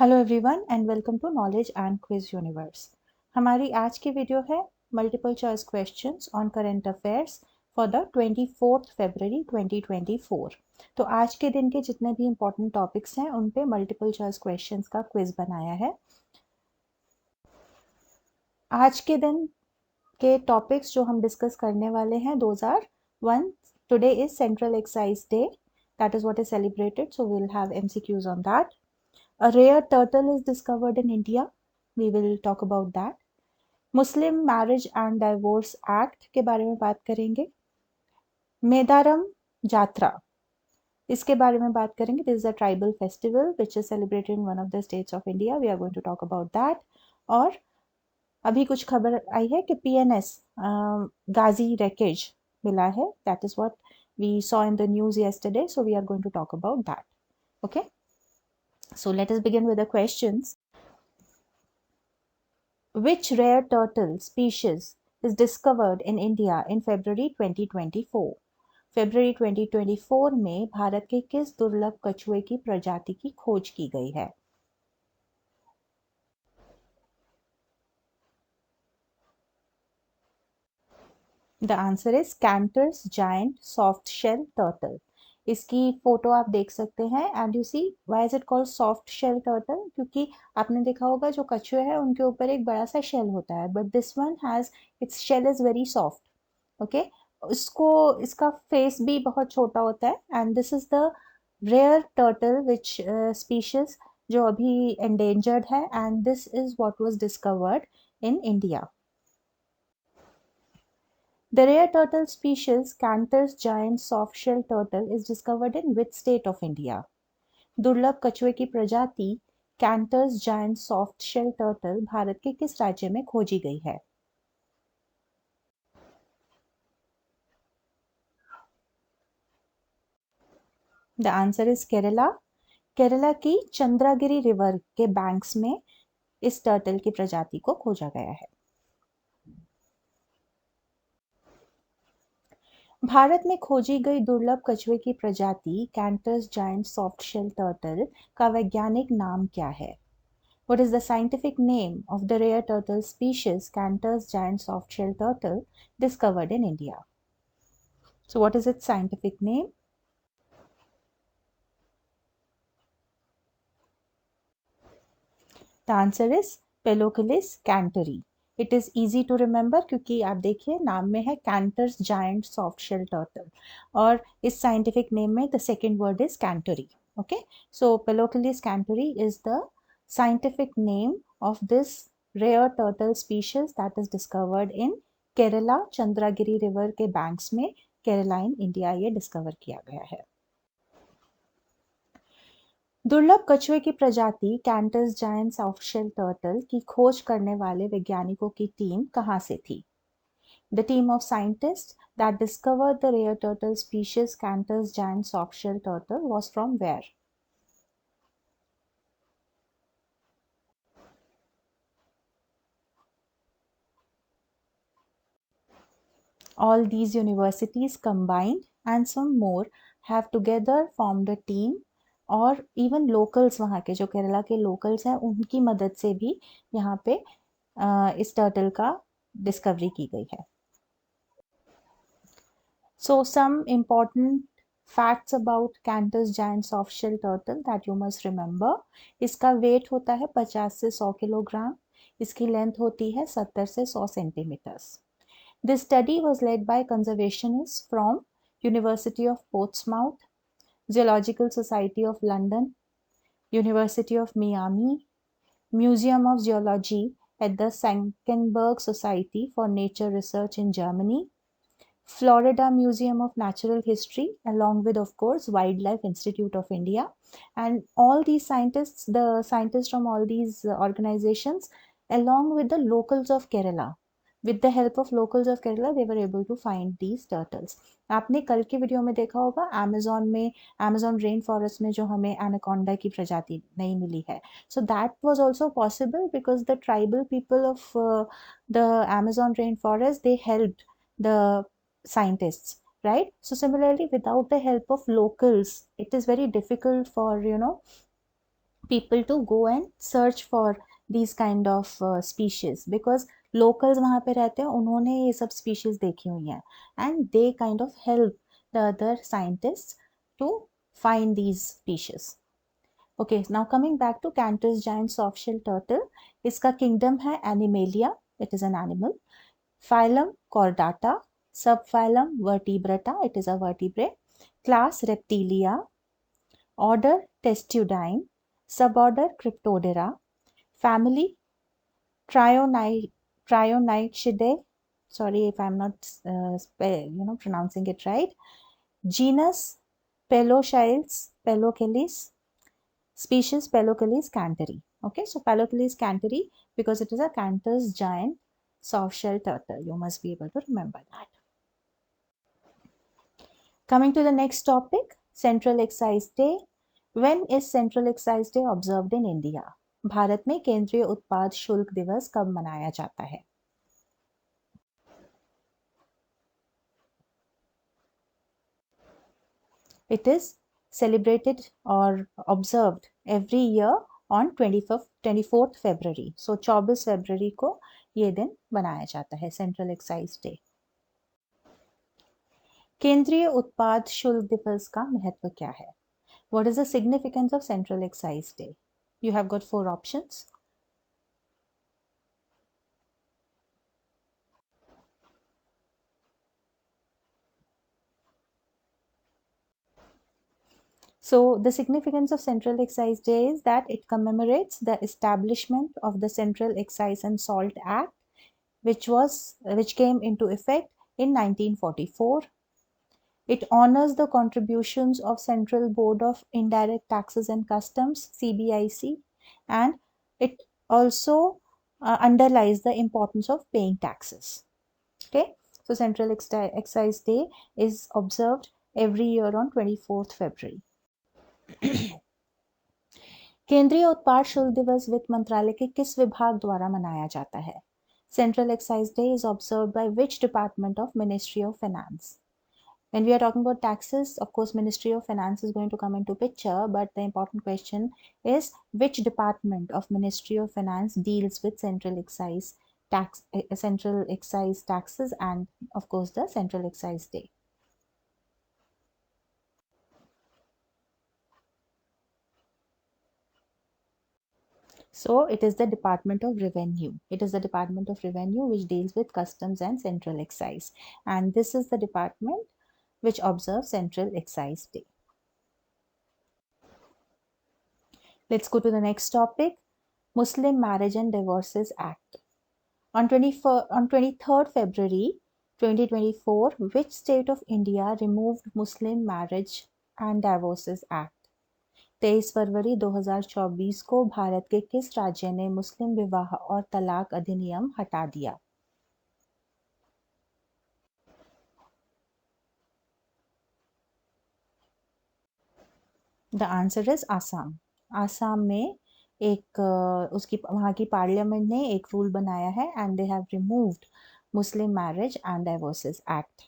Hello everyone and welcome to knowledge and quiz universe. हमारी आज की वीडियो है multiple choice questions on current affairs for the 24 February 2024। तो आज के दिन के जितने भी इम्पोर्टेंट टॉपिक्स हैं उन पे मल्टीपल चॉइस क्वेश्चंस का क्विज बनाया है। आज के दिन के टॉपिक्स जो हम डिस्कस करने वाले हैं those are one, today is central excise day, that is what is celebrated, so we will have MCQs on that. A rare turtle is discovered in India. We will talk about that. Muslim Marriage and Divorce Act के बारे में बात करेंगे. मेदारम जात्रा, इसके बारे में बात करेंगे. This is a tribal festival which is celebrated in one of the states of India. We are going to talk about that. और अभी कुछ खबर आई है कि PNS गाजी wreckage मिला है. That is what we saw in the news yesterday. So we are going to talk about that. Okay. So let us begin with the questions. Which rare turtle species is discovered in India in February 2024? February 2024 में भारत के किस दुर्लभ कछुए की प्रजाति की खोज की गई है? The answer is Cantor's giant soft shell turtle. इसकी फोटो आप देख सकते हैं and you see why is it called soft shell turtle, क्योंकि आपने देखा होगा जो कछुए हैं उनके ऊपर एक बड़ा सा शेल होता है, but this one has its shell is very soft. Okay. इसको इसका फेस भी बहुत छोटा होता है and this is the rare turtle which species जो अभी एंडेंजर्ड है and this is what was discovered in India. The rare turtle species Cantor's giant soft-shell turtle is discovered in which state of India? दुर्लभ कछुए की प्रजाति Cantor's giant soft-shell turtle Bharat के किस राज्य में खोजी गई है? The answer is Kerala. Kerala की चंद्रागिरी रिवर के बैंक्स में इस टर्टल की प्रजाति को खोजा गया है. भारत में खोजी गई दुर्लभ कछुए की प्रजाति कैंटर्स जायंट सॉफ्ट शेल टर्टल का वैज्ञानिक नाम क्या है? What is the scientific name of the rare turtle species Cantor's giant soft-shell turtle discovered in India? So what is its scientific name? The answer is Pelocallis cantori. It is easy to remember क्योंकि आप देखिए नाम में है Cantor's giant soft-shell turtle और इस scientific name में the second word is cantori. Okay, so Pelocallis cantori is the scientific name of this rare turtle species that is discovered in Kerala. Chandragiri river के बैंक्स में Kerala in India ये discover किया गया है. दुर्लभ कछुए की प्रजाति कैंटस जायंट सॉफ्ट-शेल टर्टल की खोज करने वाले वैज्ञानिकों की टीम कहाँ से थी? The team of scientists that discovered the rare turtle species Cantor's giant soft-shell turtle was from where? All these universities combined and some more have together formed a team, और इवन लोकल्स वहाँ के जो केरला के locals हैं उनकी मदद से भी यहाँ पे इस टर्टल का डिस्कवरी की गई है. So some important facts about Cantor's giant soft shell turtle that you must remember. इसका वेट होता है 50 से 100 किलोग्राम. इसकी लेंथ होती है 70 से 100 centimetres. This study was led by conservationists from University of Portsmouth, Zoological Society of London, University of Miami, Museum of Zoology at the Senckenberg Society for Nature Research in Germany, Florida Museum of Natural History, along with, of course, Wildlife Institute of India. And all these scientists, the scientists from all these organizations, along with the locals of Kerala, with the help of locals of Kerala, they were able to find these turtles. आपने कल की video में देखा होगा Amazon rain forest में जो हमें anaconda की प्रजाति नहीं मिली है. So that was also possible because the tribal people of the Amazon rainforest, they helped the scientists, right? So similarly, without the help of locals, it is very difficult for people to go and search for these kind of species because locals वहाँ पे रहते हैं, उन्होंने ये सब species देखी हुई हैं and they kind of help the other scientists to find these species. Okay, now coming back to Cantor's giant soft-shell turtle, इसका kingdom है Animalia, it is an animal. Phylum Chordata, subphylum Vertebrata, it is a vertebrate. Class Reptilia, order Testudine, suborder Cryptodera, family Trionychidae. Sorry if I'm not pronouncing it right. Genus Pelochelys, species Pelochelys canteri. Okay, so Pelochelys canteri because it is a Cantor's giant soft-shell turtle. You must be able to remember that. Coming to the next topic, Central Excise Day. When is Central Excise Day observed in India? Bharat में केंद्रीय उत्पाद शुल्क दिवस कब मनाया जाता है? It is celebrated or observed every year on 24th February. So 24 फरवरी को ये दिन मनाया जाता है सेंट्रल एक्साइज डे. केंद्रीय उत्पाद शुल्क दिवस का महत्व क्या है? What is the significance of Central Excise Day? You have got 4 options. So the significance of Central Excise Day is that it commemorates the establishment of the Central Excise and Salt Act, which came into effect in 1944. It honors the contributions of Central Board of Indirect Taxes and Customs, CBIC, and it also underlies the importance of paying taxes. Okay, so Central Excise Day is observed every year on 24th February. केंद्रीय उत्पाद शुल्क दिवस वित्त मंत्रालय के किस विभाग द्वारा मनाया जाता है? Central Excise Day is observed by which department of Ministry of Finance? When we are talking about taxes, of course, Ministry of Finance is going to come into picture, but the important question is which department of Ministry of Finance deals with Central Excise taxes and, of course, the Central Excise Day. So it is the Department of Revenue. It is the Department of Revenue which deals with customs and Central Excise. And this is the department which observes Central Excise Day. Let's go to the next topic, Muslim Marriage and Divorces Act. On 23rd February 2024, which state of India removed Muslim Marriage and Divorces Act? 23 फरवरी 2024 को भारत के किस राज्य ने मुस्लिम विवाह और तलाक अधिनियम हटा दिया? The answer is Assam. Assam में एक उसकी वहाँ की पार्लियामेंट ने एक रूल बनाया है and they have removed Muslim marriage and divorces act.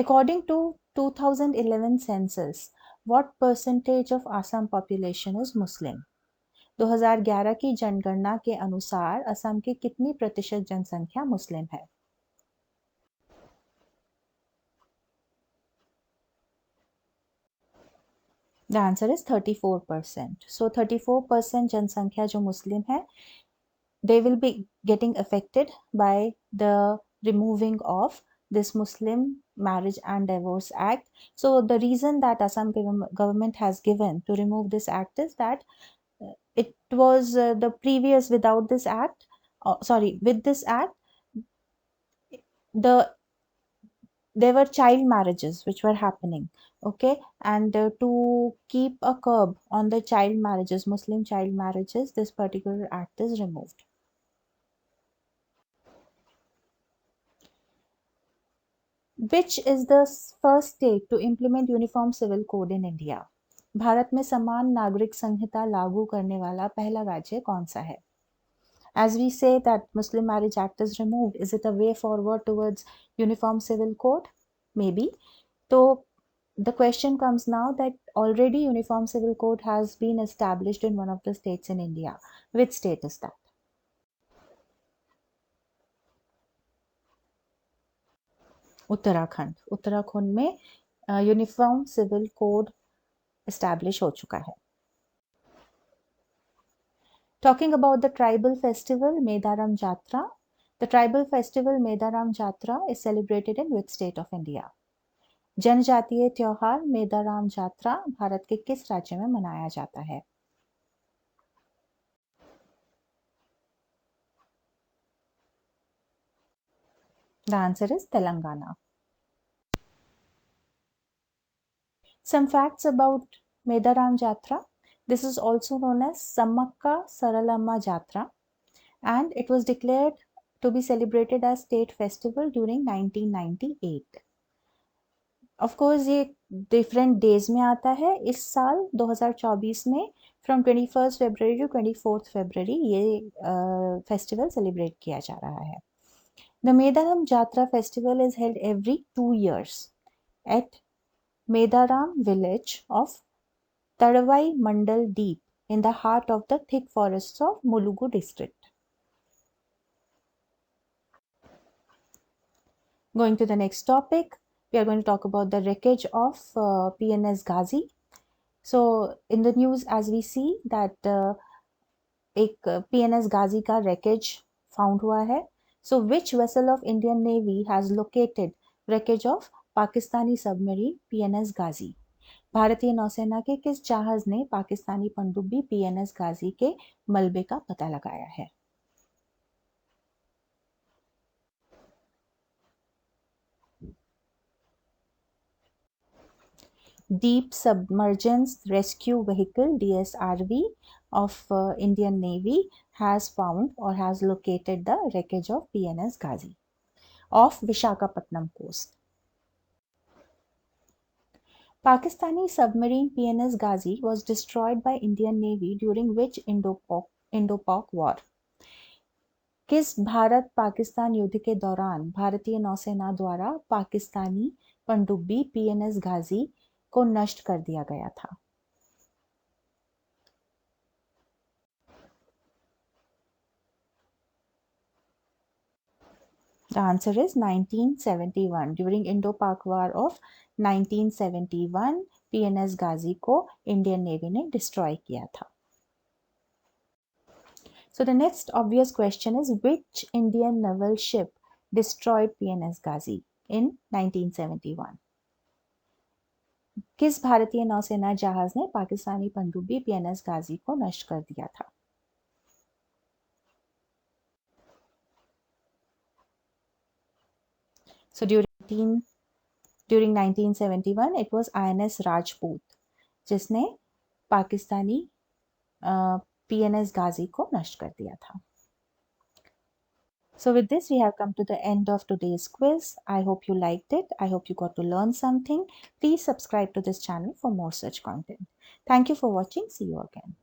According to 2011 census, what percentage of Assam population is Muslim? 2011 की जनगणना के अनुसार असम की कितनी प्रतिशत जनसंख्या मुस्लिम है? The answer is 34%. So 34% जनसंख्या जो मुस्लिम है, they will be getting affected by the removing of this Muslim Marriage and Divorce Act. So the reason that Assam government has given to remove this act is that it was the previous without this act, with this act, there were child marriages which were happening. Okay, and to keep a curb on the child marriages, Muslim child marriages, this particular act is removed. Which is the first state to implement Uniform Civil Code in India? Bharat में समान नागरिक संहिता लागू करने वाला पहला राज्य कौन सा है? As we say that Muslim Marriage Act is removed, is it a way forward towards Uniform Civil Code? Maybe. तो The question comes now that already Uniform Civil Code has been established in one of the states in India. Which state is that? Uttarakhand. Uttarakhand में uniform civil code establish हो चुका है। Talking about the tribal festival Medaram Jatra, the tribal festival Medaram Jatra is celebrated in which state of India? जनजातीय त्योहार मेदाराम जात्रा भारत के किस राज्य में मनाया जाता है? The answer is Telangana. Some facts about Medaram Jatra. This is also known as Samakka Saralamma Jatra, and it was declared to be celebrated as state festival during 1998. Of course ये डिफरेंट डेज में आता है। इस साल 2024 में from 21 February to 24 फरवरी ये festival celebrate किया जा रहा है। The Medaram jatra festival is held every 2 years at Medaram village of Tadvai mandal deep in the heart of the thick forest of Mulugu district. Going to the next topic, we are going to talk about the wreckage of PNS Ghazi. So in the news as we see that एक PNS Ghazi का wreckage found हुआ है. So which vessel of Indian Navy has located wreckage of Pakistani submarine PNS Ghazi? भारतीय नौसेना के किस जहाज ने पाकिस्तानी पनडुब्बी PNS Ghazi के मलबे का पता लगाया है? Deep Submergence Rescue Vehicle DSRV of Indian Navy has found or has located the wreckage of PNS Ghazi off Vishakhapatnam coast. Pakistani submarine PNS Ghazi was destroyed by Indian Navy during which Indo-Pak war? किस भारत पाकिस्तान युद्ध के दौरान भारतीय नौसेना द्वारा पाकिस्तानी पनडुब्बी PNS Ghazi को नष्ट कर दिया गया था? The answer is 1971. During Indo-Pak War of 1971, PNS Ghazi को Indian Navy ने destroy किया था. So the next obvious question is, which Indian naval ship destroyed PNS Ghazi in 1971? किस भारतीय नौसेना जहाज ने पाकिस्तानी पनडुब्बी PNS Ghazi को नष्ट कर दिया था? So during 1971 it was INS Rajput जिसने पाकिस्तानी PNS Ghazi को नष्ट कर दिया था. So with this we have come to the end of today's quiz. I hope you liked it. I hope you got to learn something. Please subscribe to this channel for more such content. Thank you for watching. See you again.